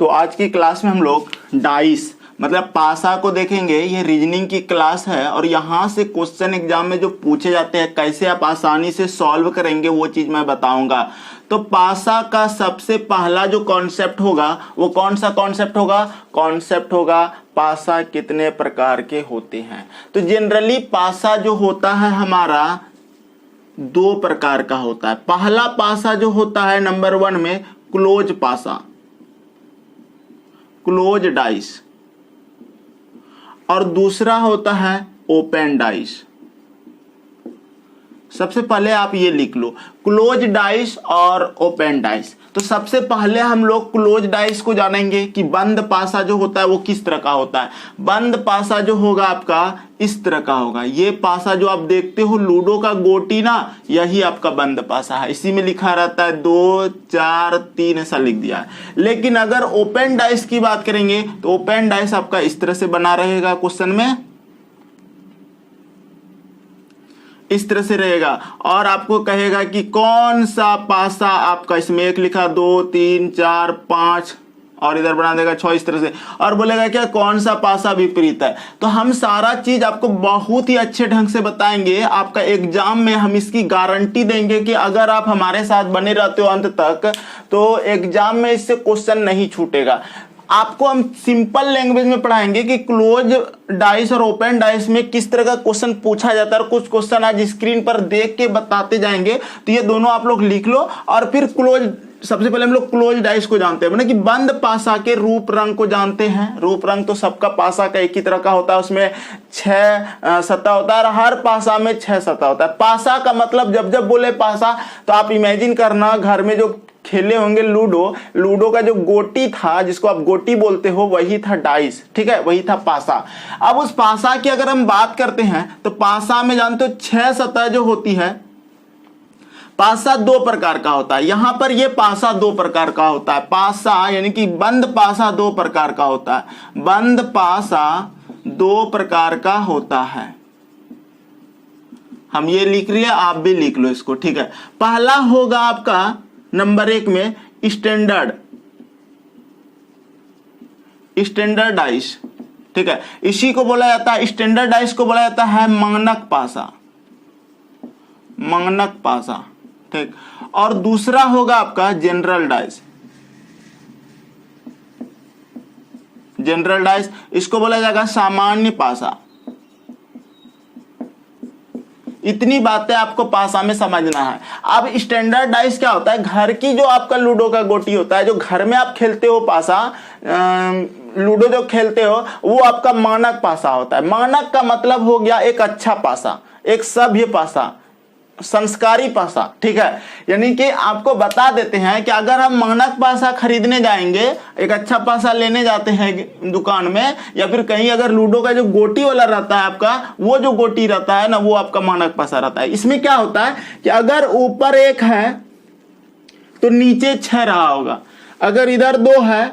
तो आज की क्लास में हम लोग डाइस मतलब पासा को देखेंगे। ये रीजनिंग की क्लास है और यहाँ से क्वेश्चन एग्जाम में जो पूछे जाते हैं कैसे आप आसानी से सॉल्व करेंगे वो चीज मैं बताऊंगा। तो पासा का सबसे पहला जो कॉन्सेप्ट होगा वो कौन सा कॉन्सेप्ट होगा? कॉन्सेप्ट होगा पासा कितने प्रकार के होते हैं। तो जनरली पासा जो होता है हमारा दो प्रकार का होता है। पहला पासा जो होता है नंबर 1 में क्लोज पासा, क्लोज डाइस, और दूसरा होता है ओपन डाइस। सबसे पहले आप ये लिख लो क्लोज डाइस और ओपन डाइस। तो सबसे पहले हम लोग क्लोज डाइस को जानेंगे कि बंद पासा जो होता है वो किस तरह का होता है। बंद पासा जो होगा आपका इस तरह का होगा। ये पासा जो आप देखते हो लूडो का गोटी ना, यही आपका बंद पासा है। इसी में लिखा रहता है 2 4 3 ऐसा लिख दिया है। लेकिन अगर ओपन डाइस की बात करेंगे तो ओपन डाइस आपका इस तरह से बना रहेगा, क्वेश्चन में इस तरह से रहेगा और आपको कहेगा कि कौन सा पासा आपका, इसमें 1 लिखा 2 3 4 5 और इधर बना देगा 6 इस तरह से, और बोलेगा क्या कौन सा पासा विपरीत है। तो हम सारा चीज आपको बहुत ही अच्छे ढंग से बताएंगे। आपका एग्जाम में हम इसकी गारंटी देंगे कि अगर आप हमारे साथ बने रहते हो अंत तक तो एग्जाम में इससे क्वेश्चन नहीं छूटेगा। आपको हम सिंपल लैंग्वेज में पढ़ाएंगे कि क्लोज डाइस और ओपन डाइस में किस तरह का क्वेश्चन पूछा जाता है और कुछ क्वेश्चन आज स्क्रीन पर देख के बताते जाएंगे। तो ये दोनों आप लोग लिख लो और फिर क्लोज, सबसे पहले हम लोग क्लोज डाइस को जानते हैं, मतलब कि बंद पासा के रूप रंग को जानते हैं। रूप रंग तो सबका पासा का एक ही तरह का होता है, उसमें 6 सतह होता है और हर पासा में 6 सतह होता है। पासा का मतलब जब जब बोले पासा तो आप इमेजिन करना घर में जो खेले होंगे लूडो, लूडो का जो गोटी था जिसको आप गोटी बोलते हो वही था डाइस, ठीक है, वही था पासा। अब उस पासा की अगर हम बात करते हैं तो पासा में जानते हो 6 सतह जो होती है। पासा 2 प्रकार का होता है। यहां पर ये पासा 2 प्रकार का होता है। पासा यानी कि बंद पासा 2 प्रकार का होता है। बंद पासा 2 प्रकार का होता है। हम ये लिख लिए, आप भी लिख लो इसको, ठीक है। पहला होगा आपका नंबर 1 में स्टैंडर्ड डाइस, ठीक है। इसी को बोला जाता है, स्टैंडर्ड डाइस को बोला जाता है मानक पासा, मानक पासा, ठीक। और दूसरा होगा आपका जनरल डाइस। जनरल डाइस इसको बोला जाएगा सामान्य पासा। इतनी बातें आपको पासा में समझना है। अब स्टैंडर्ड डाइस क्या होता है? घर की जो आपका लूडो का गोटी होता है, जो घर में आप खेलते हो पासा, लूडो जो खेलते हो वो आपका मानक पासा होता है। मानक का मतलब हो गया एक अच्छा पासा, एक सभ्य पासा, संस्कारी पासा, ठीक है। यानी कि आपको बता देते हैं कि अगर हम मानक पासा खरीदने जाएंगे, एक अच्छा पासा लेने जाते हैं दुकान में या फिर कहीं, अगर लूडो का जो गोटी वाला रहता है आपका, वो जो गोटी रहता है ना, वो आपका मानक पासा रहता है। इसमें क्या होता है कि अगर ऊपर 1 है तो नीचे 6 रहा होगा, अगर इधर 2 है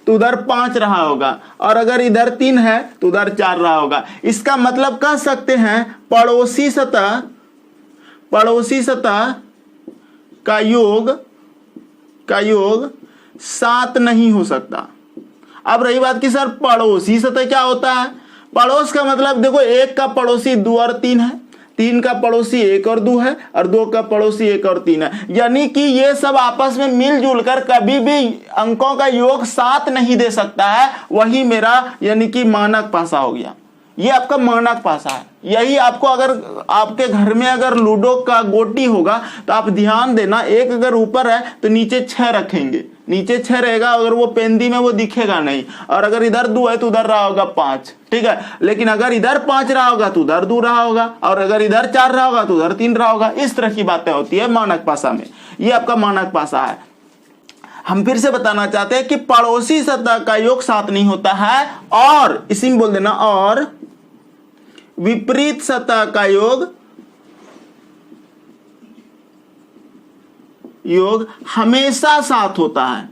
तो उधर 5 रहा होगा, और अगर इधर 3 है तो उधर 4 रहा होगा। इसका मतलब कह सकते हैं पड़ोसी सतह का योग 7 नहीं हो सकता। अब रही बात कि सर पड़ोसी सतह क्या होता है? पड़ोस का मतलब देखो, 1 का पड़ोसी 2 और 3 है, 3 का पड़ोसी 1 और 2 है, और 2 का पड़ोसी 1 और 3 है। यानी कि ये सब आपस में मिलजुल कर कभी भी अंकों का योग 7 नहीं दे सकता है। वही मेरा यानी कि मानक पासा हो गया। ये आपका मानक पासा है। यही आपको, अगर आपके घर में अगर लूडो का गोटी होगा तो आप ध्यान देना, 1 अगर ऊपर है तो नीचे 6 रखेंगे, नीचे 6 रहेगा। अगर वो पेंदी में वो दिखेगा नहीं, और अगर इधर 2 है तो उधर रहा होगा 5, ठीक है। लेकिन अगर इधर 5 रहा होगा तो उधर 2 रहा होगा, और अगर इधर 4 रहा होगा तो उधर 3 रहा होगा। इस तरह की बातें होती है मानक पासा में। ये आपका मानक पासा है। हम फिर से बताना चाहते हैं कि पड़ोसी सतह का योग 7 नहीं होता है, और इसी में बोल देना, और विपरीत सतह का योग हमेशा 7 होता है,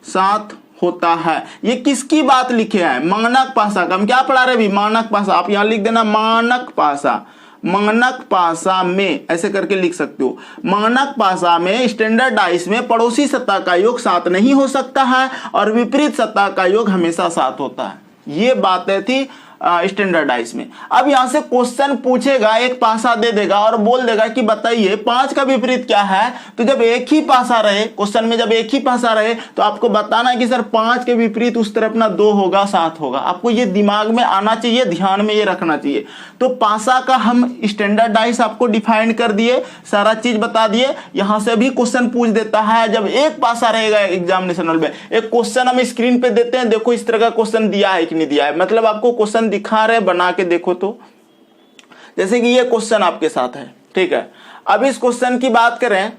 7 होता है। ये किसकी बात लिखे हैं? मानक पासा का। हम क्या पढ़ा रहे अभी? मानक पासा। आप यहां लिख देना मानक पासा। मानक पासा में, ऐसे करके लिख सकते हो, मानक पासा में स्टैंडर्ड डाइस में पड़ोसी सतह का योग 7 नहीं हो सकता है और विपरीत सतह का योग हमेशा 7 होता है। ये बातें थी स्टैंडर्ड डाइस में। अब यहां से क्वेश्चन पूछेगा, एक पासा दे देगा और बोल देगा कि बताइए 5 का विपरीत क्या है। तो जब एक ही पासा रहे क्वेश्चन में, जब एक ही पासा रहे तो आपको बताना है कि सर 5 के विपरीत उस तरफ ना 2 होगा 7 होगा। आपको ये दिमाग में आना चाहिए, ध्यान में ये रखना चाहिए। तो पासा का हम स्टैंडर्ड डाइस आपको डिफाइन कर दिए, सारा चीज बता दिए। यहां से भी क्वेश्चन पूछ देता है, जब एक पासा रहेगा एग्जामिनेशन में। एक क्वेश्चन हम स्क्रीन पे देते हैं, देखो इस तरह का क्वेश्चन दिया है कि नहीं दिया है, मतलब आपको क्वेश्चन दिखा रहे, बना के देखो। तो जैसे कि ये क्वेश्चन आपके साथ है, ठीक है। अब इस क्वेश्चन की बात करें,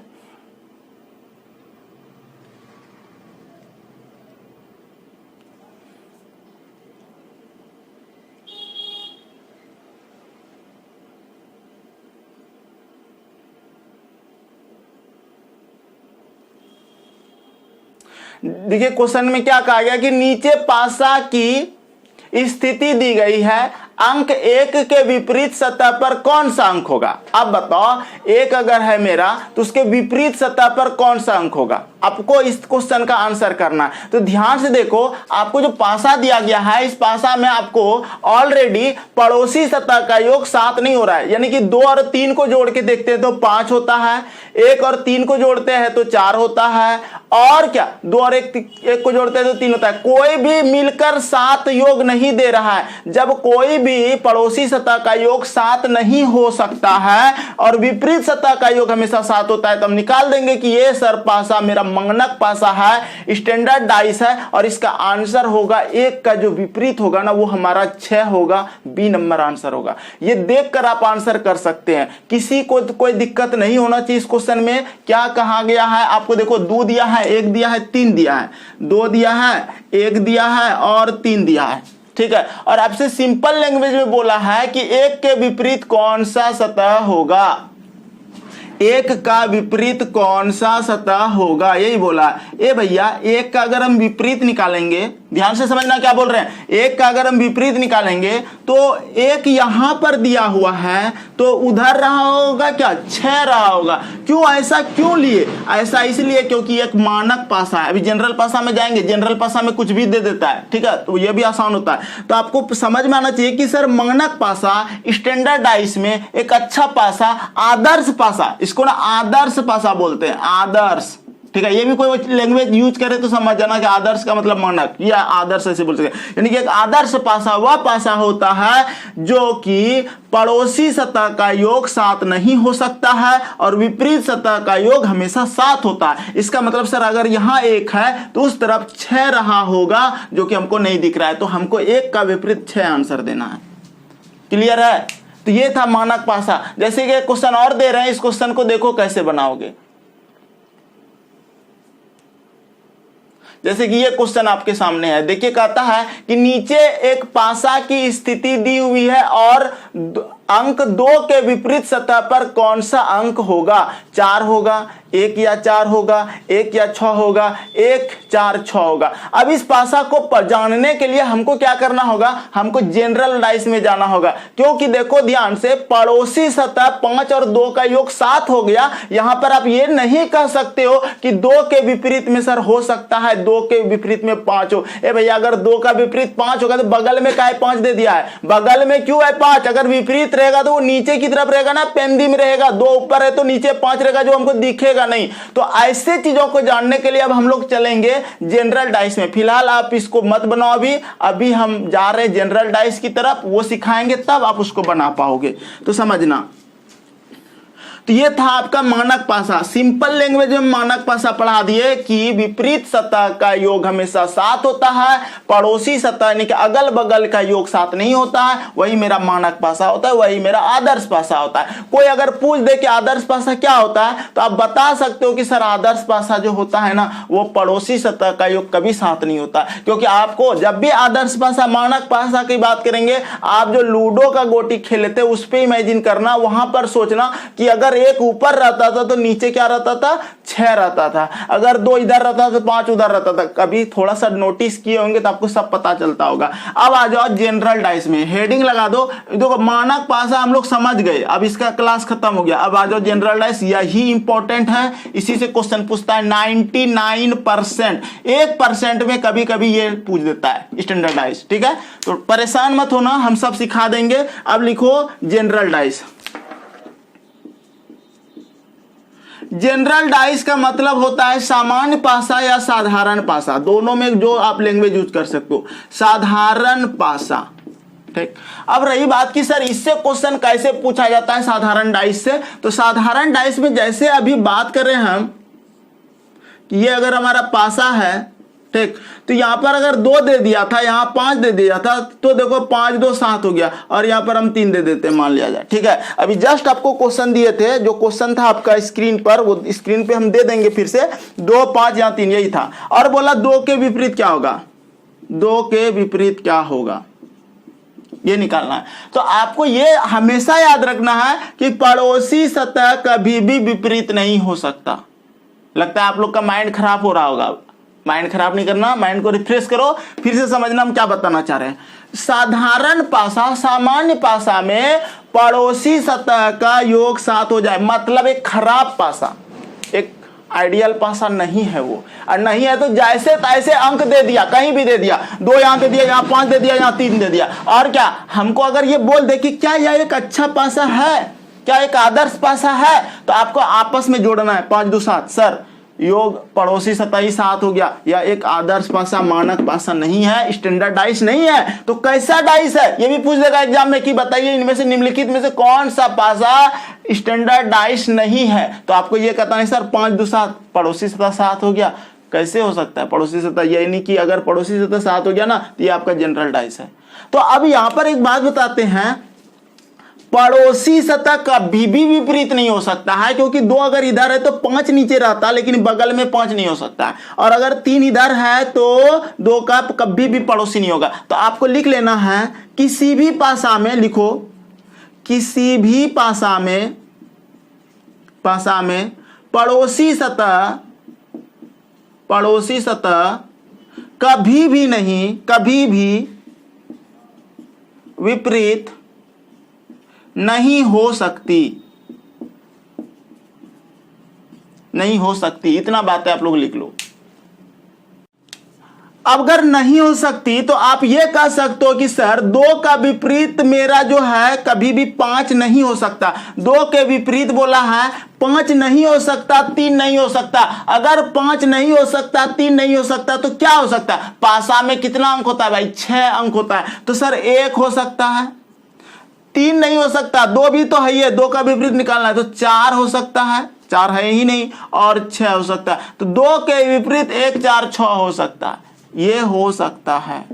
देखिए क्वेश्चन में क्या कहा गया कि नीचे पासा की स्थिति दी गई है, अंक 1 के विपरीत सतह पर कौन सा अंक होगा। अब बताओ 1 अगर है मेरा तो उसके विपरीत सतह पर कौन सा अंक होगा। आपको इस क्वेश्चन का आंसर करना है। तो ध्यान से देखो, आपको जो पासा दिया गया है, इस पासा में आपको ऑलरेडी पड़ोसी सतह का योग 7 नहीं हो रहा है, यानी कि 2 और 3 को जोड़ के देखते हैं तो 5 होता है, 1 और 3 को जोड़ते हैं तो 4 होता है, और क्या 2 और 1 को जोड़ते हैं तो 3 होता है। कोई भी मिलकर 7 योग नहीं दे रहा है। जब कोई भी पड़ोसी सतह का योग 7 नहीं हो सकता है और विपरीत सतह का योग हमेशा 7 होता है, तो हम निकाल देंगे कि ये सर पासा मेरा मानक पासा है, स्टैंडर्ड डाइस है, और इसका आंसर होगा 1 का जो विपरीत होगा ना वो हमारा 6 होगा, बी नंबर आंसर होगा। ये देखकर आप आंसर कर सकते हैं, किसी को कोई दिक्कत नहीं होना चाहिए। इस क्वेश्चन में क्या कहा गया है, आपको देखो 2 दिया है, 1 दिया है, 3 दिया है, 2 दिया है, 1 दिया है और 3 दिया है, ठीक है। और आपसे सिंपल लैंग्वेज में बोला है कि 1 के विपरीत कौन सा सतह होगा, 1 का विपरीत कौन सा सतह होगा, यही बोला। ए भैया 1 का अगर हम विपरीत निकालेंगे, ध्यान से समझना क्या बोल रहे हैं, 1 का अगर हम विपरीत निकालेंगे तो 1 यहां पर दिया हुआ है तो उधर रहा होगा क्या, 6 रहा होगा। क्यों ऐसा क्यों लिए, ऐसा इसलिए क्योंकि एक मानक पासा है। अभी जनरल पासा में जाएंगे, जनरल पासा में कुछ भी दे देता है, ठीक है, तो ये भी आसान होता है। तो आपको समझ में आना चाहिए कि सर मानक पासा स्टैंडर्ड डाइस में एक अच्छा पासा, आदर्श पासा, इसको ना आदर्श पासा बोलते हैं, आदर्श, ठीक है। ये भी कोई लैंग्वेज यूज करे तो समझ जाना कि आदर्श का मतलब मानक या आदर्श ऐसे बोल सकते हैं। यानी कि एक आदर्श पासा वह पासा होता है जो कि पड़ोसी सतह का योग 7 नहीं हो सकता है और विपरीत सतह का योग हमेशा 7 होता है। इसका मतलब सर अगर यहां 1 है तो उस तरफ 6 रहा होगा, जो कि हमको नहीं दिख रहा है, तो हमको 1 का विपरीत 6 आंसर देना है। क्लियर है। तो ये था मानक पासा। जैसे कि क्वेश्चन और दे रहे हैं, इस क्वेश्चन को देखो कैसे बनाओगे। जैसे कि ये क्वेश्चन आपके सामने है, देखिए कहता है कि नीचे एक पासा की स्थिति दी हुई है और अंक 2 के विपरीत सतह पर कौन सा अंक होगा। 4 होगा, 1 या 4 होगा, 1 या 6 होगा, 1 4 6 होगा। अब इस पासा को जानने के लिए हमको क्या करना होगा, हमको जनरल डाइस में जाना होगा, क्योंकि देखो ध्यान से पड़ोसी सतह 5 और 2 का योग 7 हो गया। यहां पर आप ये नहीं कह सकते हो कि 2 के विपरीत में सर हो सकता है 2 के विपरीत में 5 हो। ए भैया अगर 2 का विपरीत 5 होगा तो बगल में क्या है, 5 दे दिया है, बगल में क्यों है 5। अगर विपरीत रहेगा तो वो नीचे की तरफ रहेगा ना, पेंदी में रहेगा, 2 ऊपर है तो नीचे 5 रहेगा, जो हमको दिखेगा नहीं। तो ऐसे चीजों को जानने के लिए अब हम लोग चलेंगे जनरल डाइस में। फिलहाल आप इसको मत बनाओ, अभी हम जा रहे हैं जनरल डाइस की तरफ, वो सिखाएंगे तब आप उसको बना पाओगे। तो समझना, तो ये था आपका मानक पासा। सिंपल लैंग्वेज में मानक पासा पढ़ा दिए कि विपरीत सतह का योग हमेशा 7 होता है, पड़ोसी सतह यानी कि अगल बगल का योग 7 नहीं होता है, वही मेरा मानक पासा होता है, वही मेरा आदर्श पासा होता है। कोई अगर पूछ दे कि आदर्श पासा क्या होता है तो आप बता सकते हो कि सर आदर्श पासा जो होता है ना वो पड़ोसी सतह का योग कभी 7 नहीं होता, क्योंकि आपको जब भी आदर्श पासा मानक पासा की बात करेंगे, आप जो लूडो का गोटी खेलते उस पर इमेजिन करना, वहां पर सोचना कि अगर अगर एक ऊपर रहता था तो नीचे क्या रहता था, 6 रहता था। अगर 2 इधर रहता तो 5 उधर रहता था। कभी थोड़ा सा नोटिस किए होंगे तो आपको सब पता चलता होगा। अब आ जाओ जनरल डाइस में, हेडिंग लगा दो। देखो मानक पासा हम लोग समझ गए, अब इसका क्लास खत्म हो गया। अब आ जाओ जनरल डाइस, यही इंपॉर्टेंट है, इसी से क्वेश्चन पूछता है 99%। 1% में कभी कभी ये पूछ देता है स्टैंडर्ड डाइस। ठीक है, तो परेशान मत होना, हम सब सिखा देंगे। अब लिखो जनरल डाइस। जनरल डाइस का मतलब होता है सामान्य पासा या साधारण पासा, दोनों में जो आप लैंग्वेज यूज कर सकते हो। साधारण पासा, ठीक। अब रही बात कि सर इससे क्वेश्चन कैसे पूछा जाता है साधारण डाइस से, तो साधारण डाइस में जैसे अभी बात कर रहे हैं हम कि ये अगर हमारा पासा है, ठीक, तो यहां पर अगर 2 दे दिया था, यहां 5 दे दिया था, तो देखो 5 2 7 हो गया, और यहां पर हम 3 दे देते हैं, मान लिया जाए। ठीक है, अभी जस्ट आपको क्वेश्चन दिए थे, जो क्वेश्चन था आपका स्क्रीन पर, वो स्क्रीन पे हम दे देंगे फिर से। 2 5 या 3 यही था, और बोला 2 के विपरीत क्या होगा, 2 के विपरीत क्या होगा, ये निकालना है। तो आपको ये हमेशा याद रखना है कि पड़ोसी सतह कभी भी विपरीत नहीं हो सकता। लगता है आप लोग का माइंड खराब हो रहा होगा, माइंड खराब नहीं करना, माइंड को रिफ्रेश करो, फिर से समझना हम क्या बताना चाह रहे हैं। साधारण पासा, सामान्य पासा में पड़ोसी सतह का योग 7 हो जाए, मतलब एक खराब पासा, एक आइडियल पासा नहीं है वो, और नहीं है तो जैसे तैसे अंक दे दिया, कहीं भी दे दिया, 2 यहां दे दिया, यहां 5 दे दिया, यहां 3 दे दिया। और क्या हमको अगर ये बोल दे कि क्या यह एक अच्छा पासा है, क्या एक आदर्श पासा है, तो आपको आपस में जोड़ना है। 5 2 7, सर योग पड़ोसी सतह ही 7 हो गया, या एक आदर्श पासा, मानक पासा नहीं है, स्टैंडर्ड डाइस नहीं है, तो कैसा डाइस है, ये भी पूछ देगा एग्जाम में कि बताइए इनमें से निम्नलिखित में से कौन सा पासा स्टैंडर्ड डाइस नहीं है। तो आपको ये कहता है सर 5 2 7 पड़ोसी सतह 7 हो गया, कैसे हो सकता है पड़ोसी सतह, ये नहीं कि अगर पड़ोसी सतह 7 हो गया ना तो ये आपका जनरल डाइस है। तो अब यहां पर एक बात बताते हैं, पड़ोसी सतह कभी भी विपरीत नहीं हो सकता है, क्योंकि 2 अगर इधर है तो 5 नीचे रहता, लेकिन बगल में 5 नहीं हो सकता है, और अगर 3 इधर है तो 2 का कभी भी पड़ोसी नहीं होगा। तो आपको लिख लेना है, किसी भी पासा में, लिखो किसी भी पासा में पड़ोसी सतह कभी भी नहीं, कभी भी विपरीत नहीं हो सकती, नहीं हो सकती, इतना बात है, आप लोग लिख लो। अब अगर नहीं हो सकती तो आप ये कह सकते हो कि सर 2 का विपरीत मेरा जो है कभी भी 5 नहीं हो सकता। 2 के विपरीत बोला है 5 नहीं हो सकता, 3 नहीं हो सकता। अगर 5 नहीं हो सकता, 3 नहीं हो सकता, तो क्या हो सकता है? पासा में कितना अंक होता है भाई? 6 अंक होता है। तो सर 1 हो सकता है, 3 नहीं हो सकता, 2 भी तो है ही है, 2 का विपरीत निकालना है तो 4 हो सकता है, 4 है ही नहीं, और 6 हो सकता है। तो 2 के विपरीत 1 4 6 हो सकता है, ये हो सकता है।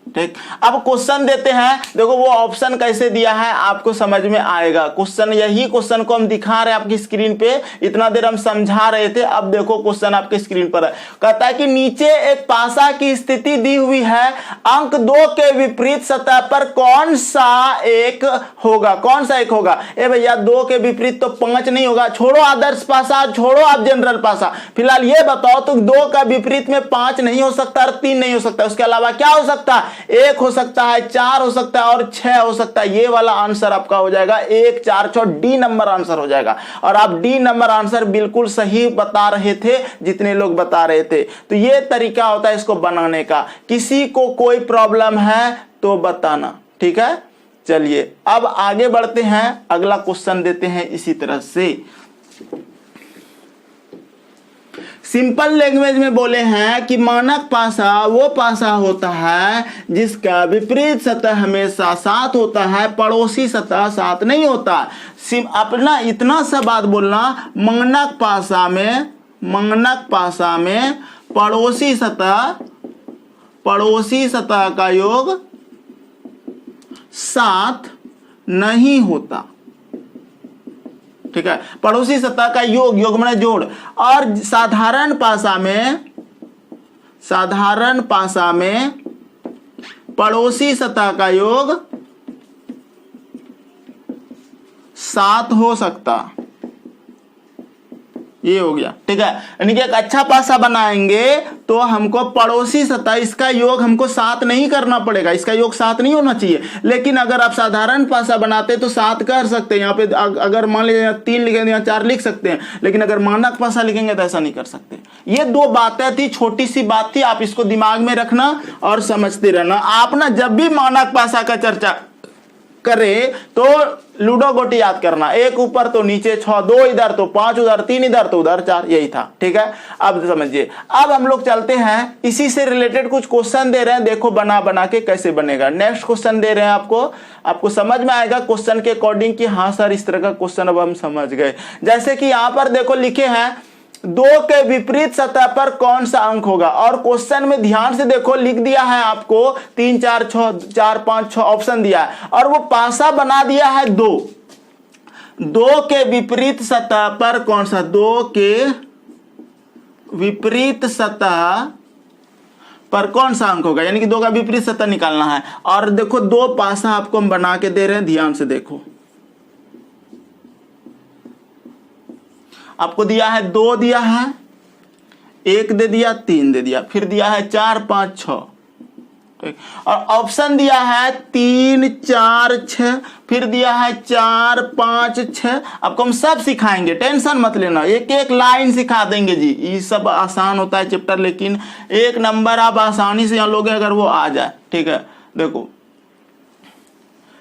ठीक, अब क्वेश्चन देते हैं, देखो वो ऑप्शन कैसे दिया है आपको समझ में आएगा। क्वेश्चन, यही क्वेश्चन को हम दिखा रहे हैं आपकी स्क्रीन पे, इतना देर हम समझा रहे थे, अब देखो क्वेश्चन आपके स्क्रीन पर है। कहता है कि नीचे एक पासा की स्थिति दी हुई है, अंक 2 के विपरीत सतह पर कौन सा एक होगा? कौन सा एक होगा? ए भैया 2 के विपरीत तो 5 नहीं होगा, छोड़ो आदर्श पासा, छोड़ो आप जनरल पासा, फिलहाल ये बताओ तो 2 का विपरीत में 5 नहीं हो सकता और 3 नहीं हो सकता, उसके अलावा क्या हो सकता है? 1 हो सकता है, 4 हो सकता है और 6 हो सकता है। ये वाला आंसर आपका हो जाएगा 1 4 6, डी नंबर आंसर हो जाएगा। और आप डी नंबर आंसर बिल्कुल सही बता रहे थे जितने लोग बता रहे थे। तो ये तरीका होता है इसको बनाने का। किसी को कोई प्रॉब्लम है तो बताना, ठीक है। चलिए अब आगे बढ़ते हैं, अगला क्वेश्चन देते हैं इसी तरह से। सिंपल लैंग्वेज में बोले हैं कि मानक पासा वो पासा होता है जिसका विपरीत सतह हमेशा 7 होता है, पड़ोसी सतह 7 नहीं होता। अपना इतना सा बात बोलना, मानक पासा में पड़ोसी सतह का योग 7 नहीं होता, ठीक है। पड़ोसी सतह का योग माने जोड़। और साधारण पासा में पड़ोसी सतह का योग 7 हो सकता। ये हो गया, ठीक है। यानी कि एक अच्छा पासा बनाएंगे तो हमको पड़ोसी सतह इसका योग हमको 7 नहीं करना पड़ेगा, इसका योग 7 नहीं होना चाहिए। लेकिन अगर आप साधारण पासा बनाते तो 7 कर सकते हैं। यहाँ पे अगर मान लीजिए 3 लिखेंगे, यहाँ 4 लिख सकते हैं, लेकिन अगर मानक पासा लिखेंगे तो ऐसा नहीं कर सकते। ये 2 बातें थी, छोटी सी बात थी, आप इसको दिमाग में रखना और समझते रहना। आप ना जब भी मानक पासा का चर्चा करे तो लूडो गोटी याद करना, 1 ऊपर तो नीचे 6, 2 इधर तो 5 उधर, 3 इधर तो उधर 4, यही था, ठीक है। अब समझिए, अब हम लोग चलते हैं, इसी से रिलेटेड कुछ क्वेश्चन दे रहे हैं, देखो बना बना के कैसे बनेगा। नेक्स्ट क्वेश्चन दे रहे हैं आपको समझ में आएगा क्वेश्चन के अकॉर्डिंग कि हाँ सर इस तरह का क्वेश्चन अब हम समझ गए। जैसे कि यहां पर देखो लिखे हैं 2 के विपरीत सतह पर कौन सा अंक होगा, और क्वेश्चन में ध्यान से देखो लिख दिया है आपको 3 4 6 4 5 6 ऑप्शन दिया है, और वो पासा बना दिया है 2 के विपरीत सतह पर कौन सा, 2 के विपरीत सतह पर कौन सा अंक होगा, यानी कि 2 का विपरीत सतह निकालना है। और देखो 2 पासा आपको हम बना के दे रहे हैं, ध्यान से देखो, आपको दिया है 2 दिया है, 1 दे दिया, 3 दे दिया, फिर दिया है 4 5 6, ठीक, और ऑप्शन दिया है 3 4 6, फिर दिया है 4 5 6। आपको हम सब सिखाएंगे, टेंशन मत लेना, एक एक लाइन सिखा देंगे जी। ये सब आसान होता है चैप्टर, लेकिन 1 नंबर आप आसानी से यहाँ लोगे अगर वो आ जाए, ठीक है। देखो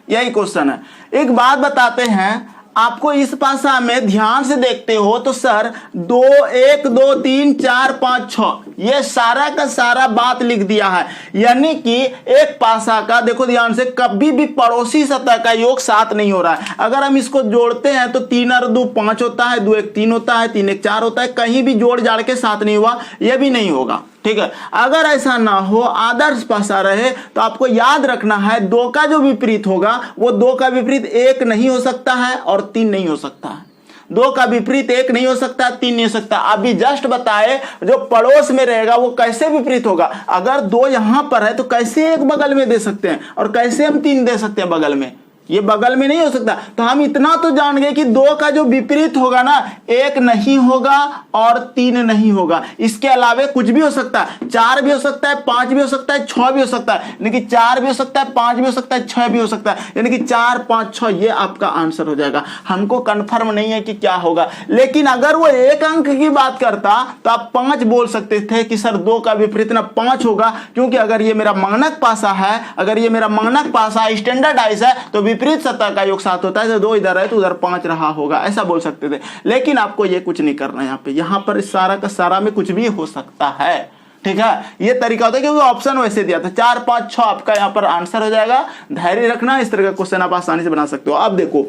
यही क्वेश्चन है। एक बात बताते हैं आपको, इस पासा में ध्यान से देखते हो तो सर 2 1 2 3 4 5 6 ये सारा का सारा बात लिख दिया है। यानी कि एक पासा का देखो ध्यान से, कभी भी पड़ोसी सतह का योग 7 नहीं हो रहा है। अगर हम इसको जोड़ते हैं तो 3 और 2 5 होता है, 2 1 3 होता है, 3 1 4 होता है, कहीं भी जोड़ जाड़ के 7 नहीं हुआ, यह भी नहीं होगा, ठीक है। अगर ऐसा ना हो, आदर्श पासा रहे, तो आपको याद रखना है 2 का जो विपरीत होगा वो 2 का विपरीत 1 नहीं हो सकता है और 3 नहीं हो सकता है। 2 का विपरीत 1 नहीं हो सकता, 3 नहीं हो सकता। अभी जस्ट बताए जो पड़ोस में रहेगा वो कैसे विपरीत होगा। अगर 2 यहां पर है तो कैसे 1 बगल में दे सकते हैं, और कैसे हम 3 दे सकते हैं बगल में, ये बगल में नहीं हो सकता। तो हम इतना तो जान गए कि 2 का जो विपरीत होगा ना, 1 नहीं होगा और 3 नहीं होगा। इसके अलावा कुछ भी हो सकता है, 4 भी हो सकता है, 5 भी हो सकता है, 6 भी हो सकता है, यानी कि 4 भी हो सकता है, 5 भी हो सकता है, 6 भी हो सकता है, यानी कि 4 5 6 ये आपका आंसर हो जाएगा। हमको कंफर्म नहीं है कि क्या होगा, लेकिन अगर वो 1 अंक की बात करता तो आप 5 बोल सकते थे कि सर 2 का विपरीत ना 5 होगा, क्योंकि अगर ये मेरा मानक पासा है, अगर ये मेरा मानक पासा स्टैंडर्डाइज है तो विपरीत सतह का योग 7 होता है, तो 2 इधर है तो उधर 5 रहा होगा, ऐसा बोल सकते थे। लेकिन आपको ये कुछ नहीं करना, यहाँ पर सारा का सारा में कुछ भी हो सकता है, ठीक है। ये तरीका होता है क्योंकि ऑप्शन वैसे दिया था। 4 5 6 आपका यहाँ पर आंसर हो जाएगा। धैर्य रखना, इस तरह का क्वेश्चन आप आसानी से बना सकते हो। अब देखो,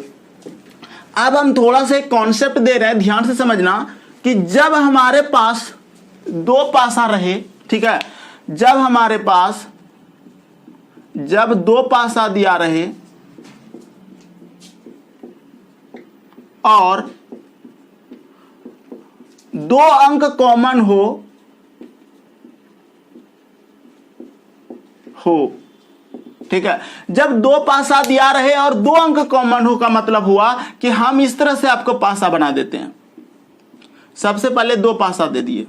अब हम थोड़ा सा एक कॉन्सेप्ट दे रहे हैं, ध्यान से समझना कि जब हमारे पास 2 पासा रहे, ठीक है, जब हमारे पास जब 2 पासा दिया रहे और 2 अंक कॉमन हो, ठीक है। जब 2 पासा दिया रहे और 2 अंक कॉमन हो का मतलब हुआ कि हम इस तरह से आपको पासा बना देते हैं। सबसे पहले 2 पासा दे दिए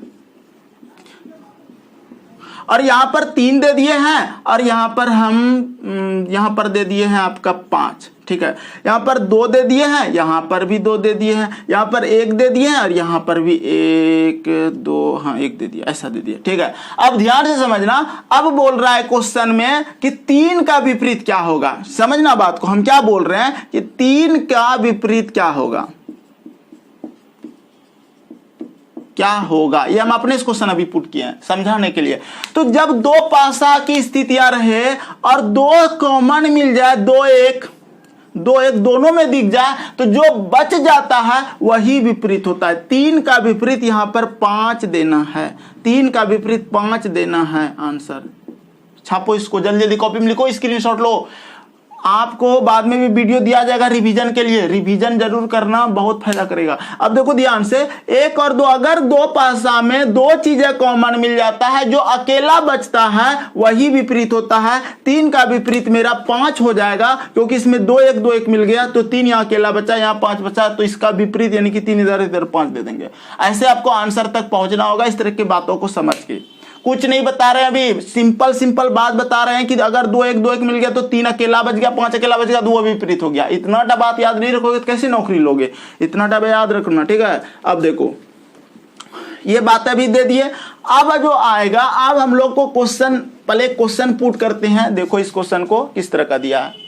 और यहां पर 3 दे दिए हैं, और यहां पर हम यहां पर दे दिए हैं आपका 5, ठीक है। यहां पर 2 दे दिए हैं, यहां पर भी 2 दे दिए हैं, यहां पर 1 दे दिए हैं, और यहां पर भी 1 2 हाँ 1 दे दिया, ऐसा दे दिया, ठीक है। अब ध्यान से समझना, अब बोल रहा है क्वेश्चन में कि 3 का विपरीत क्या होगा। समझना बात को, हम क्या बोल रहे हैं कि 3 का विपरीत क्या होगा, क्या होगा, ये हम अपने इस क्वेश्चन अभी पुट किए हैं समझाने के लिए। तो जब 2 पासा की स्थितियां रहे और 2 कॉमन मिल जाए, 2 1 दोनों में दिख जाए, तो जो बच जाता है वही विपरीत होता है। 3 का विपरीत यहां पर 5 देना है, 3 का विपरीत 5 देना है आंसर। छापो इसको, जल्दी जल्दी कॉपी में लिखो, स्क्रीनशॉट लो। आपको बाद में भी वीडियो दिया जाएगा रिवीजन के लिए, रिवीजन जरूर करना, बहुत फायदा करेगा। अब देखो ध्यान से, 1 और 2, अगर दो पासा में दो चीजें कॉमन मिल जाता है, जो अकेला बचता है वही विपरीत होता है। 3 का विपरीत मेरा 5 हो जाएगा, क्योंकि इसमें 2 1 मिल गया, तो 3 यहाँ अकेला बचा, यहाँ 5 बचा, तो इसका विपरीत यानी कि 3 इधर 5 दे देंगे। ऐसे आपको आंसर तक पहुंचना होगा इस तरह की बातों को समझ के। कुछ नहीं बता रहे हैं अभी, सिंपल बात बता रहे हैं कि अगर 2 1 मिल गया तो 3 अकेला बच गया, 5 अकेला बच गया, 2 विपरीत हो गया। इतना टा बात याद नहीं रखोगे तो कैसे नौकरी लोगे, इतना टा याद रखना, ठीक है। अब देखो ये बातें भी दे दिए। अब जो आएगा, अब हम लोग को क्वेश्चन, पहले क्वेश्चन पुट करते हैं। देखो इस क्वेश्चन को किस तरह का दिया है,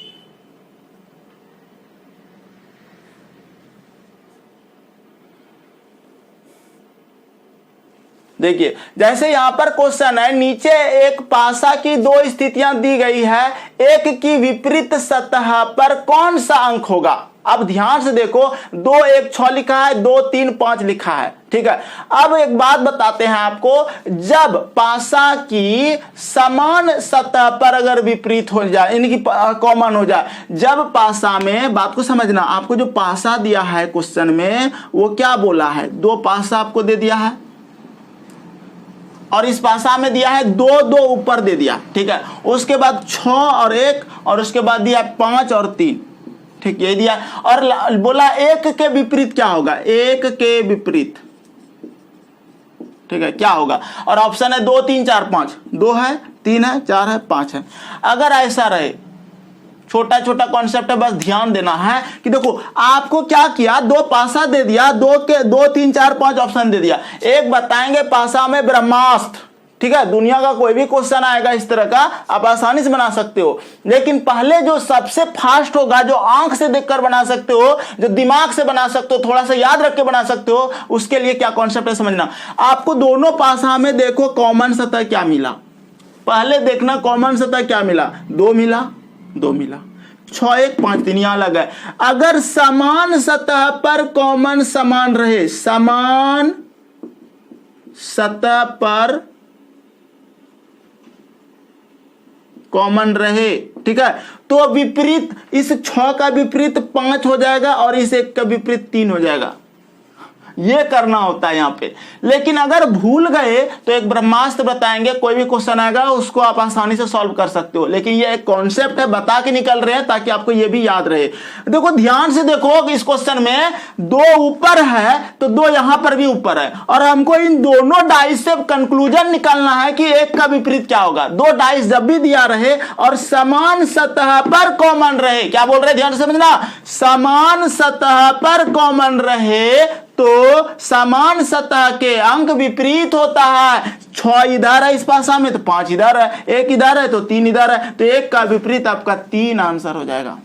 देखिए जैसे यहां पर क्वेश्चन है, नीचे एक पासा की 2 स्थितियां दी गई है, एक की विपरीत सतह पर कौन सा अंक होगा। अब ध्यान से देखो, 2 1 6 लिखा है, 2 3 5 लिखा है, ठीक है। अब एक बात बताते हैं आपको, जब पासा की समान सतह पर अगर विपरीत हो जाए, यानी कि कॉमन हो जाए, जब पासा में, बात को समझना, आपको जो पासा दिया है क्वेश्चन में वो क्या बोला है, 2 पासा आपको दे दिया है, और इस पासा में दिया है 2 2 ऊपर दे दिया, ठीक है। उसके बाद 6 और 1, और उसके बाद दिया 5 और 3, ठीक, ये दिया। और बोला 1 के विपरीत क्या होगा, 1 के विपरीत, ठीक है, क्या होगा। और ऑप्शन है 2 3 4 5, 2 है, 3 है, 4 है, 5 है। अगर ऐसा रहे, छोटा छोटा कॉन्सेप्ट है, बस ध्यान देना है कि देखो आपको क्या किया, 2 पासा दे दिया, 2 3 4 5 ऑप्शन दे दिया। एक बताएंगे पासा में ब्रह्मास्त्र, ठीक है, दुनिया का कोई भी क्वेश्चन आएगा इस तरह का आप आसानी से बना सकते हो, लेकिन पहले जो सबसे फास्ट होगा, जो आंख से देखकर बना सकते हो, जो दिमाग से बना सकते हो, थोड़ा सा याद रख के बना सकते हो, उसके लिए क्या कॉन्सेप्ट है समझना। आपको दोनों पासा में देखो कॉमन सतह क्या मिला, पहले देखना कॉमन सतह क्या मिला, 2 मिला, 2 मिला, 6 1 5 3 यहां लगा है। अगर समान सतह पर कॉमन समान रहे, समान सतह पर कॉमन रहे, ठीक है, तो विपरीत, इस 6 का विपरीत 5 हो जाएगा और इस 1 का विपरीत 3 हो जाएगा। ये करना होता है यहां पे। लेकिन अगर भूल गए तो एक ब्रह्मास्त्र बताएंगे, कोई भी क्वेश्चन आएगा उसको आप आसानी से सॉल्व कर सकते हो, लेकिन ये एक कॉन्सेप्ट है, बता के निकल रहे हैं ताकि आपको ये भी याद रहे। देखो ध्यान से देखो कि इस क्वेश्चन में 2 ऊपर है तो 2 यहां पर भी ऊपर है, और हमको इन दोनों डाइस से कंक्लूजन निकालना है कि 1 का विपरीत क्या होगा। 2 डाइस जब भी दिया रहे और समान सतह पर कॉमन रहे, क्या बोल रहे ध्यान से समझना, समान सतह पर कॉमन रहे तो समान सतह के अंक विपरीत होता है। 6 इधर है इस पासा में तो 5 इधर है, 1 इधर है तो 3 इधर है, तो 1 का विपरीत आपका 3 आंसर हो जाएगा।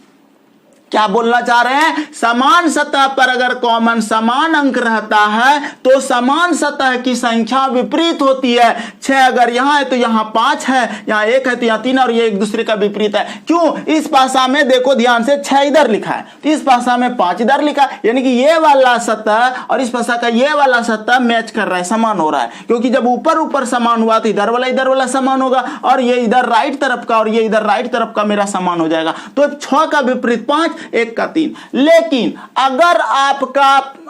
क्या बोलना चाह रहे हैं, समान सतह पर अगर कॉमन समान अंक रहता है तो समान सतह की संख्या विपरीत होती है। 6 अगर यहां है तो यहां 5 है, यहां 1 है तो यहां 3, और ये एक दूसरे का विपरीत है। क्यों, इस पासा में देखो ध्यान से 6 इधर लिखा है, तो इस पासा में 5 इधर लिखा है, यानी कि ये वाला सतह और इस पासा का ये वाला सतह मैच कर रहा है, समान हो रहा है। क्योंकि जब ऊपर ऊपर समान हुआ तो इधर वाला समान होगा, और ये इधर राइट तरफ का और ये इधर राइट तरफ का मेरा समान हो जाएगा। तो 6 का विपरीत 5, 1 का 3। लेकिन अगर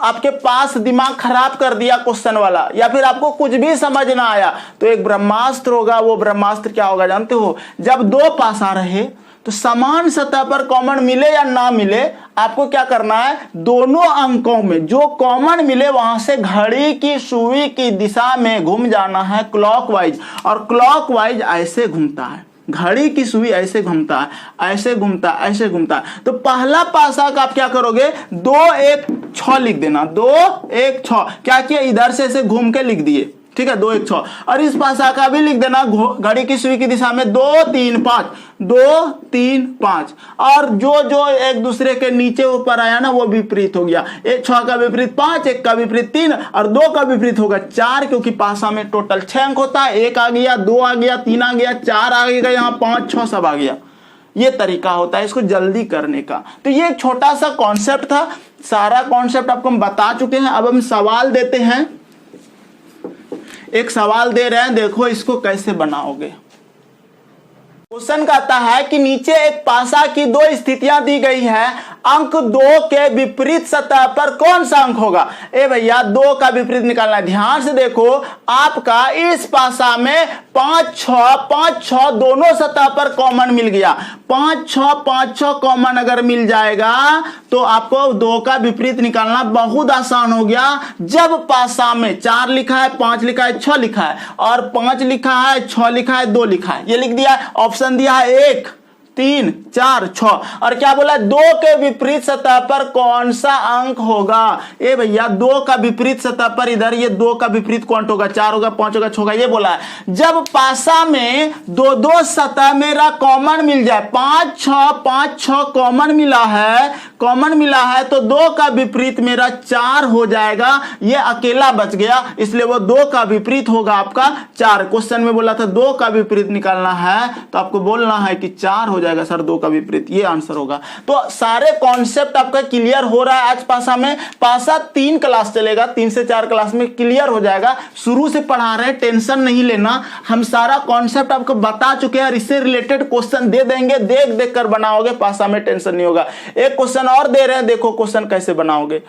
आपके पास दिमाग खराब कर दिया क्वेश्चन वाला, या फिर आपको कुछ भी समझ ना आया, तो एक ब्रह्मास्त्र होगा। वो ब्रह्मास्त्र क्या होगा जानते हो, जब 2 पासा रहे तो समान सतह पर कॉमन मिले या ना मिले, आपको क्या करना है, दोनों अंकों में जो कॉमन मिले वहां से घड़ी की सुई की दिशा में घूम जाना है क्लॉकवाइज, और क्लॉकवाइज ऐसे घूमता है, घड़ी की सुई ऐसे घूमता है, ऐसे घूमता है, ऐसे घूमता है। तो पहला पासा का आप क्या करोगे, 2 1 6 लिख देना, 2 1 6, क्या किया, इधर से ऐसे घूम के लिख दिए, ठीक है, 2 1 6। और इस पासा का भी लिख देना घड़ी की सुई की दिशा में 2 3 5, 2 3 5, और जो जो एक दूसरे के नीचे ऊपर आया ना वो विपरीत हो गया। 6 का विपरीत 5, 1 का विपरीत 3, और 2 का विपरीत होगा 4, क्योंकि पासा में टोटल 6 अंक होता है। 1 आ गया, 2 आ गया, 3 आ गया, 4 आ गया, यहाँ 5 6 सब आ गया। ये तरीका होता है इसको जल्दी करने का। तो ये एक छोटा सा कॉन्सेप्ट था, सारा कॉन्सेप्ट आपको हम बता चुके हैं। अब हम सवाल देते हैं, एक सवाल दे रहे हैं, देखो इसको कैसे बनाओगे। क्वेश्चन कहता है कि नीचे एक पासा की दो स्थितियां दी गई है, अंक 2 के विपरीत सतह पर कौन सा अंक होगा। ए भैया 2 का विपरीत निकालना है। ध्यान से देखो, आपका इस पासा में 5 6 दोनों सतह पर कॉमन मिल गया। 5 6 कॉमन अगर मिल जाएगा तो आपको 2 का विपरीत निकालना बहुत आसान हो गया। जब पासा में 4 लिखा है, 5 लिखा है, 6 लिखा है और 5 लिखा है, 6 लिखा है, 2 लिखा है, ये लिख दिया है। ऑप्शन दिया है 1 3 4 6 और क्या बोला, 2 के विपरीत सतह पर कौन सा अंक होगा। ए भैया 2 का विपरीत सतह पर इधर ये 2 का विपरीत कौन होगा, 4 होगा, 5 होगा, 6 होगा, ये बोला है। जब पासा में दो सतह मेरा कॉमन मिल जाए, 5 6 कॉमन मिला है तो 2 का विपरीत मेरा 4 हो जाएगा। ये अकेला बच गया, इसलिए वो 2 का विपरीत होगा आपका 4। क्वेश्चन में बोला था 2 का विपरीत निकालना है तो आपको बोलना है कि 4 हो जाएगा सर 2 का विपरीत, ये आंसर होगा। तो सारे कॉन्सेप्ट आपका क्लियर हो रहा है आज पासा में। पासा 3 क्लास चलेगा, 3 से 4 क्लास में क्लियर हो जाएगा। शुरू से पढ़ा रहे हैं, टेंशन नहीं लेना, हम सारा कॉन्सेप्ट आपको बता चुके हैं और इससे रिलेटेड क्वेश्चन दे देंगे, देख देख कर बनाओगे, पासा में टेंशन नहीं होगा। एक क्वेश्चन और दे रहे हैं, देखो क्वेश्चन कैसे बनाओगे।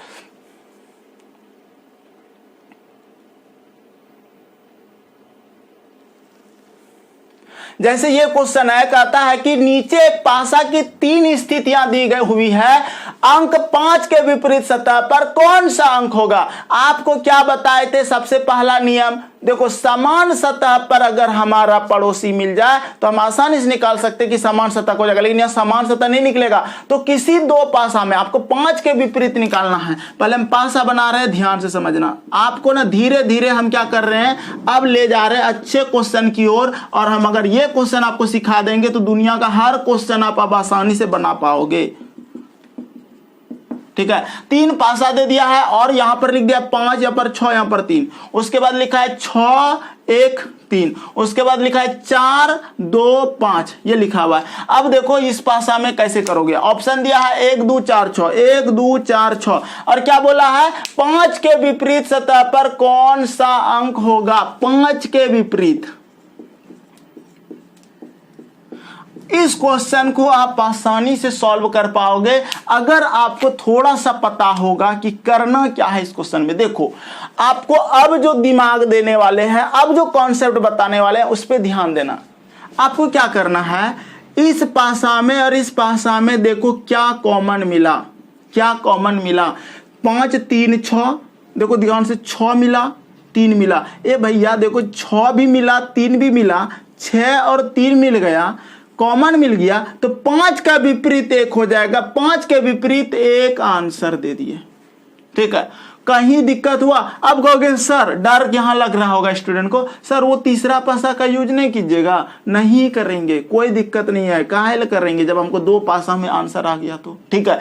जैसे ये क्वेश्चन है, कहता है कि नीचे एक पासा की 3 स्थितियां दी गई हुई है, अंक 5 के विपरीत सतह पर कौन सा अंक होगा। आपको क्या बताए थे, सबसे पहला नियम देखो, समान सतह पर अगर हमारा पड़ोसी मिल जाए तो हम आसानी से निकाल सकते कि समान सतह हो जाएगा, लेकिन यहां समान सतह नहीं निकलेगा। तो किसी 2 पासा में आपको 5 के विपरीत निकालना है। पहले हम पासा बना रहे हैं, ध्यान से समझना। आपको ना धीरे धीरे हम क्या कर रहे हैं, अब ले जा रहे हैं अच्छे क्वेश्चन की ओर, और हम अगर ये क्वेश्चन आपको सिखा देंगे तो दुनिया का हर क्वेश्चन आप अब आसानी से बना पाओगे। ठीक है, 3 पासा दे दिया है और यहां पर लिख दिया 5, यहां पर 6, यहां पर 3, उसके बाद लिखा है 6 1 3, उसके बाद लिखा है 4 2 5, ये लिखा हुआ है। अब देखो इस पासा में कैसे करोगे। ऑप्शन दिया है 1 2 4 6, 1 2 4 6 और क्या बोला है, 5 के विपरीत सतह पर कौन सा अंक होगा। 5 के विपरीत। इस क्वेश्चन को आप आसानी से सॉल्व कर पाओगे अगर आपको थोड़ा सा पता होगा कि करना क्या है इस क्वेश्चन में। देखो, आपको अब जो दिमाग देने वाले हैं, अब जो कॉन्सेप्ट बताने वाले हैं, उस पर ध्यान देना। आपको क्या करना है, इस पासा में और इस पासा में देखो क्या कॉमन मिला, क्या कॉमन मिला। 5 3 6, देखो ध्यान से, 6 मिला, 3 मिला। ए भैया देखो 6 भी मिला, 3 भी मिला, 6 और 3 मिल गया, कॉमन मिल गया, तो 5 का विपरीत 1 हो जाएगा। 5 के विपरीत 1 आंसर दे दिए। ठीक है, कहीं दिक्कत हुआ, अब कहोगे सर डर यहां लग रहा होगा स्टूडेंट को, सर वो तीसरा पासा का यूज नहीं कीजिएगा। नहीं करेंगे, कोई दिक्कत नहीं है। काहे करेंगे, जब हमको 2 पासा में आंसर आ गया तो। ठीक है,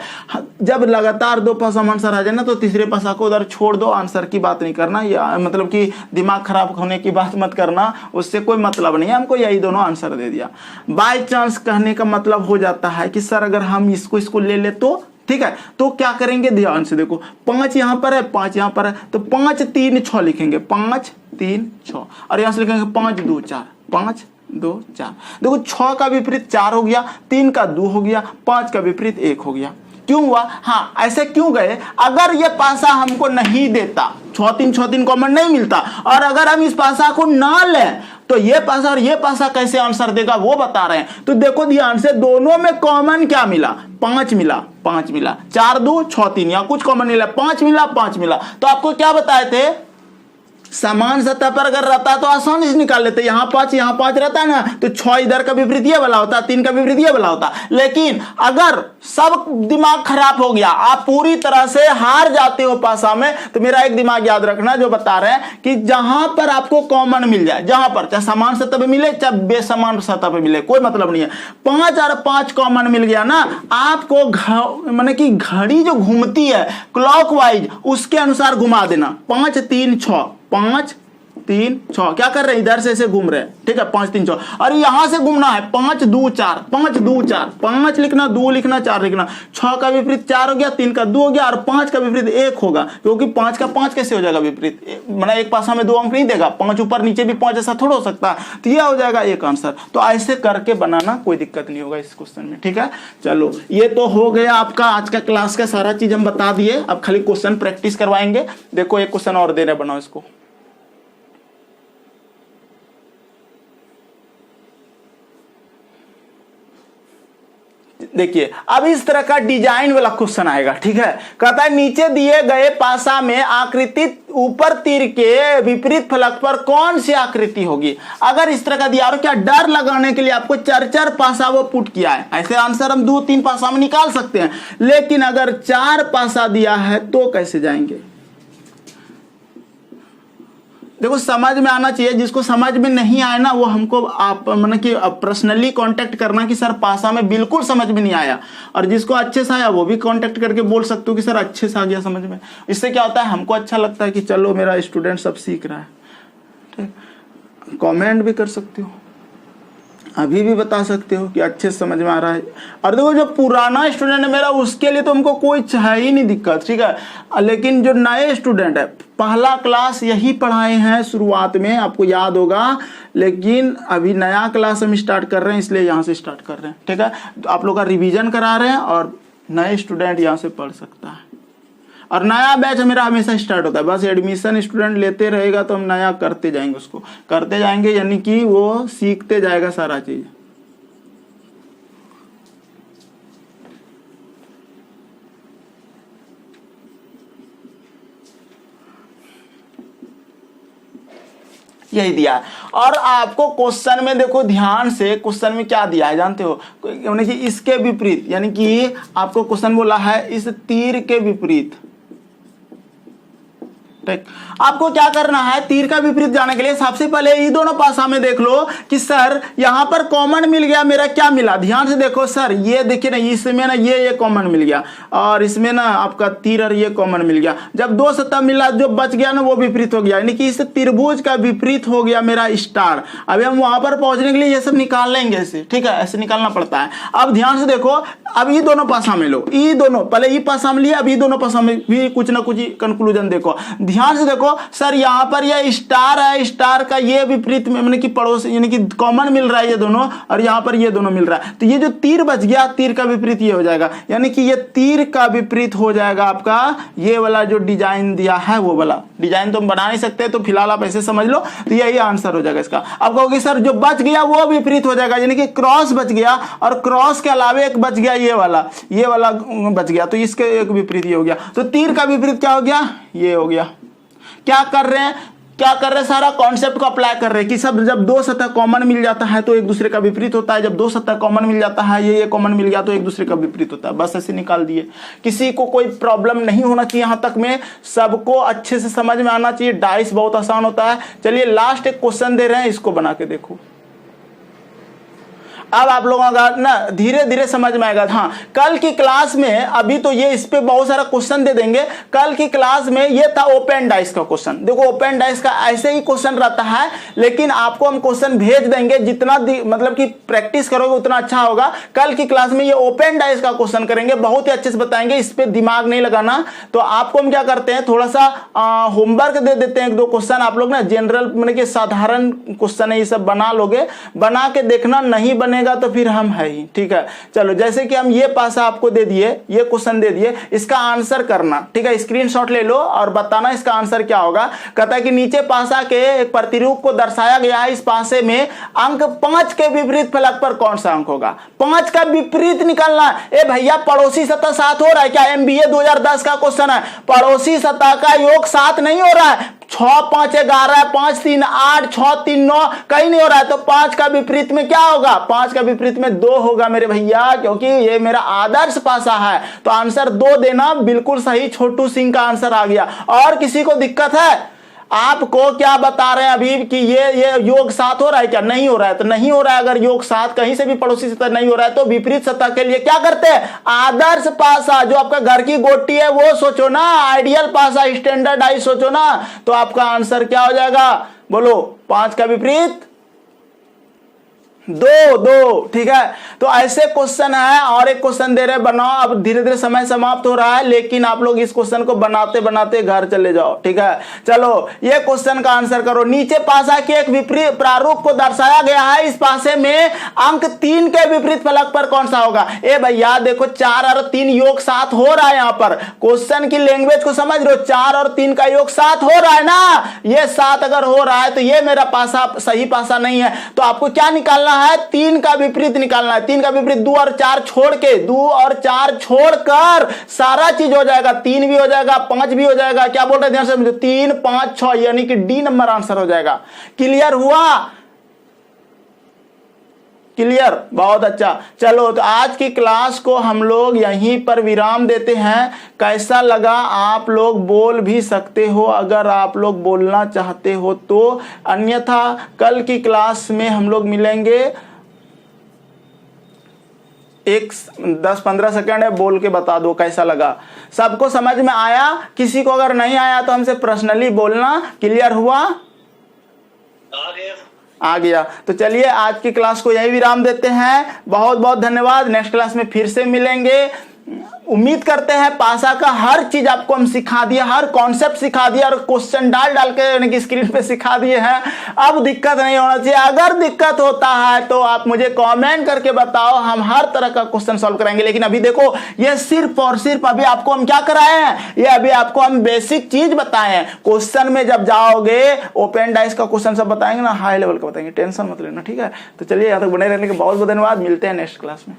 जब लगातार 2 पासा में आंसर आ जाए ना तो तीसरे पासा को उधर छोड़ दो, आंसर की बात नहीं करना, या मतलब कि दिमाग खराब होने की बात मत करना, उससे कोई मतलब नहीं है। हमको यही दोनों आंसर दे दिया। बाय चांस कहने का मतलब हो जाता है कि सर अगर हम इसको ले ले तो, ठीक है, तो क्या करेंगे, ध्यान से देखो, 5 यहां पर है, 5 यहां पर है, तो 5 3 6 लिखेंगे, 5 3 6 और यहां से लिखेंगे 5 2 4, 5 2 4। देखो 6 का विपरीत 4 हो गया, 3 का 2 हो गया, 5 का विपरीत 1 हो गया। क्यों हुआ, हाँ ऐसे क्यों गए, अगर ये पासा हमको नहीं देता, 6 3 कॉमन नहीं मिलता, और अगर हम इस पासा को ना लें तो ये पासा और ये पासा कैसे आंसर देगा वो बता रहे हैं। तो देखो ध्यान से, दोनों में कॉमन क्या मिला, 5 मिला, 5 मिला, 4 2 6 3, या कुछ कॉमन मिला, 5 मिला, 5 मिला। तो आपको क्या बताए थे, समान सतह पर अगर रहता तो आसानी से निकाल लेते। यहाँ 5 रहता ना तो 6 इधर का विपरीत ये वाला होता, 3 का विपरीत ये वाला होता। लेकिन अगर सब दिमाग खराब हो गया, आप पूरी तरह से हार जाते हो पासा में, तो मेरा एक दिमाग याद रखना जो बता रहे हैं कि जहां पर आपको कॉमन मिल जाए, जहां पर चाहे समान सतह पे मिले चाहे बेसमान सतह पे मिले, कोई मतलब नहीं है। 5 और 5 कॉमन मिल गया ना, आपको माने कि घड़ी जो घूमती है क्लॉकवाइज उसके अनुसार घुमा देना। 5 3 6, 5 3 6, क्या कर रहे हैं, इधर से ऐसे घूम रहे हैं, ठीक है, 5 3 6, और यहां से घूमना है 5 2 4, 5 2 4, 5 लिखना, 2 लिखना, 4 लिखना, 6 का विपरीत 4 हो गया, 3 का 2 हो गया, और 5 का विपरीत 1 होगा, क्योंकि 5 का 5 कैसे हो जाएगा विपरीत, मतलब एक पासा में 2 अंक नहीं देगा, 5 ऊपर नीचे भी 5 ऐसा थोड़ा हो सकता है, तो यह हो जाएगा एक आंसर। तो ऐसे करके बनाना, कोई दिक्कत नहीं होगा इस क्वेश्चन में, ठीक है। चलो ये तो हो गया आपका आज का क्लास का सारा चीज हम बता दिए, अब खाली क्वेश्चन प्रैक्टिस करवाएंगे। देखो एक क्वेश्चन और दे रहे, बनाओ इसको। देखिए अब इस तरह का डिजाइन वाला क्वेश्चन आएगा, ठीक है। कहता है नीचे दिए गए पासा में आकृति ऊपर तीर के विपरीत फलक पर कौन सी आकृति होगी। अगर इस तरह का दिया, और क्या डर लगाने के लिए आपको 4 पासा वो पुट किया है, ऐसे आंसर हम 2-3 पासा में निकाल सकते हैं, लेकिन अगर 4 पासा दिया है तो कैसे जाएंगे। देखो समझ में आना चाहिए, जिसको समझ में नहीं आया ना वो हमको आप मतलब कि पर्सनली कांटेक्ट करना कि सर पासा में बिल्कुल समझ में नहीं आया, और जिसको अच्छे से आया वो भी कांटेक्ट करके बोल सकते हो कि सर अच्छे से आ गया समझ में। इससे क्या होता है, हमको अच्छा लगता है कि चलो मेरा स्टूडेंट सब सीख रहा है, ठीक। कमेंट भी कर सकते हो, अभी भी बता सकते हो कि अच्छे से समझ में आ रहा है। और देखो जो पुराना स्टूडेंट है मेरा, उसके लिए तो हमको कोई है ही नहीं दिक्कत, ठीक है। लेकिन जो नए स्टूडेंट है, पहला क्लास यही पढ़ाए हैं शुरुआत में, आपको याद होगा, लेकिन अभी नया क्लास हम स्टार्ट कर रहे हैं, इसलिए यहाँ से स्टार्ट कर रहे हैं, ठीक है। तो आप लोग का रिवीजन करा रहे हैं और नए स्टूडेंट यहाँ से पढ़ सकता है। और नया बैच मेरा हमेशा स्टार्ट होता है, बस एडमिशन स्टूडेंट लेते रहेगा तो हम नया करते जाएंगे, उसको करते जाएंगे, यानी कि वो सीखते जाएगा सारा चीज। यही दिया है। और आपको क्वेश्चन में देखो ध्यान से, क्वेश्चन में क्या दिया है जानते हो, यानी कि इसके विपरीत, यानी कि आपको क्वेश्चन बोला है इस तीर के विपरीत, ठीक। आपको क्या करना है, तीर का विपरीत जाने के लिए सबसे पहले ये दोनों पासा में देख लो कि सर यहां पर कॉमन मिल गया, मेरा क्या मिला, ध्यान से देखो सर, ये देखिए ना, इसमें ना ये कॉमन मिल गया, और इसमें ना आपका तीर और ये कॉमन मिल गया। जब 2 सतह मिला, जो बच गया ना वो विपरीत हो गया, यानी कि इस त्रिभुज का विपरीत हो गया मेरा स्टार। अभी हम वहां पर पहुंचने के लिए ये सब निकाल लेंगे ऐसे, ठीक है, ऐसे निकालना पड़ता है। अब ध्यान से देखो, अब ये दोनों पासा में लो, ये दोनों पहले ये पासा में लिया, अब ये दोनों पासा में भी कुछ ना कुछ कंक्लूजन देखो, ध्यान से देखो सर, यहां पर ये स्टार है, स्टार का ये विपरीत में यानी कि पड़ोस, यानी कि कॉमन मिल रहा है ये दोनों, और यहां पर ये दोनों मिल रहा है, तो ये जो तीर बच गया, तीर का विपरीत ये हो जाएगा, यानी कि ये तीर का विपरीत हो जाएगा आपका ये वाला जो डिजाइन दिया है, वो वाला डिजाइन तो हम बना नहीं सकते, तो फिलहाल आप ऐसे समझ लो, तो यही आंसर हो जाएगा इसका। अब कहोगे सर जो बच गया वो विपरीत हो जाएगा, यानी कि क्रॉस बच गया, और क्रॉस के अलावा एक बच गया ये वाला बच गया, तो इसके एक विपरीत ये हो गया, तो तीर का विपरीत क्या हो गया, ये हो गया। क्या कर रहे हैं, सारा कॉन्सेप्ट को अप्लाई कर रहे हैं कि सब जब 2 सतह कॉमन मिल जाता है तो एक दूसरे का विपरीत होता है, जब 2 सतह कॉमन मिल जाता है, ये कॉमन मिल गया तो एक दूसरे का विपरीत होता है, बस ऐसे निकाल दिए। किसी को कोई प्रॉब्लम नहीं होना चाहिए, यहां तक में सबको अच्छे से समझ में आना चाहिए, डाइस बहुत आसान होता है। चलिए लास्ट एक क्वेश्चन दे रहे हैं, इसको बना के देखो। अब आप लोगों का ना धीरे धीरे समझ में आएगा। हाँ, कल की क्लास में, अभी तो ये इस पे बहुत सारा क्वेश्चन दे देंगे, कल की क्लास में ये था ओपन डाइस का क्वेश्चन। देखो ओपन डाइस का ऐसे ही क्वेश्चन रहता है, लेकिन आपको हम क्वेश्चन भेज देंगे, जितना मतलब कि प्रैक्टिस करोगे उतना अच्छा होगा। कल की क्लास में ये ओपन डाइस का क्वेश्चन करेंगे, बहुत ही अच्छे से बताएंगे, इस पे दिमाग नहीं लगाना। तो आपको हम क्या करते हैं, थोड़ा सा होमवर्क दे देते हैं, 1-2 क्वेश्चन आप लोग ना जनरल मतलब कि साधारण क्वेश्चन है, ये सब बना लोगे, बना के देखना, नहीं बने तो फिर हम है ही, ठीक है। चलो जैसे कि हम ये पासा आपको दे दिए, ये क्वेश्चन दे दिए, इसका आंसर करना, ठीक है, स्क्रीनशॉट ले लो और बताना इसका आंसर क्या होगा। कहता है कि नीचे पासा के एक प्रतिरूप को दर्शाया गया है, इस पासे में अंक 5 के विपरीत फलक पर कौन सा अंक होगा। 5 का विपरीत निकालना। ए भैया पड़ोसी सतह 7 हो रहा है क्या, MBA 2010 का क्वेश्चन है, पड़ोसी सतह का योग 7 नहीं हो रहा है, 6 5 11, 5 3 8, 6 3 9 कहीं नहीं हो रहा है, तो 5 का विपरीत में क्या होगा, 5 का विपरीत में 2 होगा मेरे भैया, क्योंकि ये मेरा आदर्श पासा है। तो आंसर 2 देना, बिल्कुल सही, छोटू सिंह का आंसर आ गया। और किसी को दिक्कत है, आपको क्या बता रहे हैं अभी कि ये योग 7 हो रहा है क्या, नहीं हो रहा है, तो नहीं हो रहा है। अगर योग 7 कहीं से भी पड़ोसी सतह नहीं हो रहा है, तो विपरीत सतह के लिए क्या करते हैं, आदर्श पासा, जो आपका घर की गोटी है वो सोचो ना, आइडियल पासा, स्टैंडर्डाइज सोचो ना, तो आपका आंसर क्या हो जाएगा, बोलो 5 का विपरीत 2, ठीक है। तो ऐसे क्वेश्चन है, और एक क्वेश्चन दे रहे बनाओ। अब धीरे धीरे समय समाप्त हो रहा है, लेकिन आप लोग इस क्वेश्चन को बनाते बनाते घर चले जाओ, ठीक है। चलो ये क्वेश्चन का आंसर करो। नीचे पासा के एक विपरीत प्रारूप को दर्शाया गया है, इस पासे में अंक 3 के विपरीत फलक पर कौन सा होगा। ए भैया देखो 4 और 3 योग 7 हो रहा है। यहाँ पर क्वेश्चन की लैंग्वेज को समझ रहे हो, 4 और 3 का योग 7 हो रहा है ना। ये 7 अगर हो रहा है तो ये मेरा पासा सही पासा नहीं है। तो आपको क्या निकालना है, 3 का विपरीत निकालना है। 3 का विपरीत 2 और 4 छोड़ के, 2 और 4 छोड़कर सारा चीज हो जाएगा। 3 भी हो जाएगा, 5 भी हो जाएगा। क्या बोल रहे हैं ध्यान से समझो, 3, 5, 6 यानी कि डी नंबर आंसर हो जाएगा। क्लियर हुआ? क्लियर, बहुत अच्छा। चलो तो आज की क्लास को हम लोग यहीं पर विराम देते हैं। कैसा लगा आप लोग बोल भी सकते हो अगर आप लोग बोलना चाहते हो तो, अन्यथा कल की क्लास में हम लोग मिलेंगे। एक 10-15 सेकंड है, बोल के बता दो कैसा लगा। सबको समझ में आया? किसी को अगर नहीं आया तो हमसे पर्सनली बोलना। क्लियर हुआ? आ गया। तो चलिए आज की क्लास को यही विराम देते हैं। बहुत बहुत धन्यवाद। नेक्स्ट क्लास में फिर से मिलेंगे। उम्मीद करते हैं पासा का हर चीज आपको हम सिखा दिया, हर कॉन्सेप्ट सिखा दिया और क्वेश्चन डाल डाल के यानी कि स्क्रीन पे सिखा दिए हैं। अब दिक्कत नहीं होना चाहिए। अगर दिक्कत होता है तो आप मुझे कमेंट करके बताओ, हम हर तरह का क्वेश्चन सॉल्व कराएंगे। लेकिन अभी देखो ये सिर्फ और सिर्फ अभी आपको हम क्या कराए हैं, ये अभी आपको हम बेसिक चीज बताए हैं। क्वेश्चन में जब जाओगे ओपन डाइस का क्वेश्चन सब बताएंगे ना, हाई लेवल का बताएंगे, टेंशन मत लेना, ठीक है। तो चलिए यहाँ तक बने रहने के बहुत बहुत धन्यवाद। मिलते हैं नेक्स्ट क्लास में।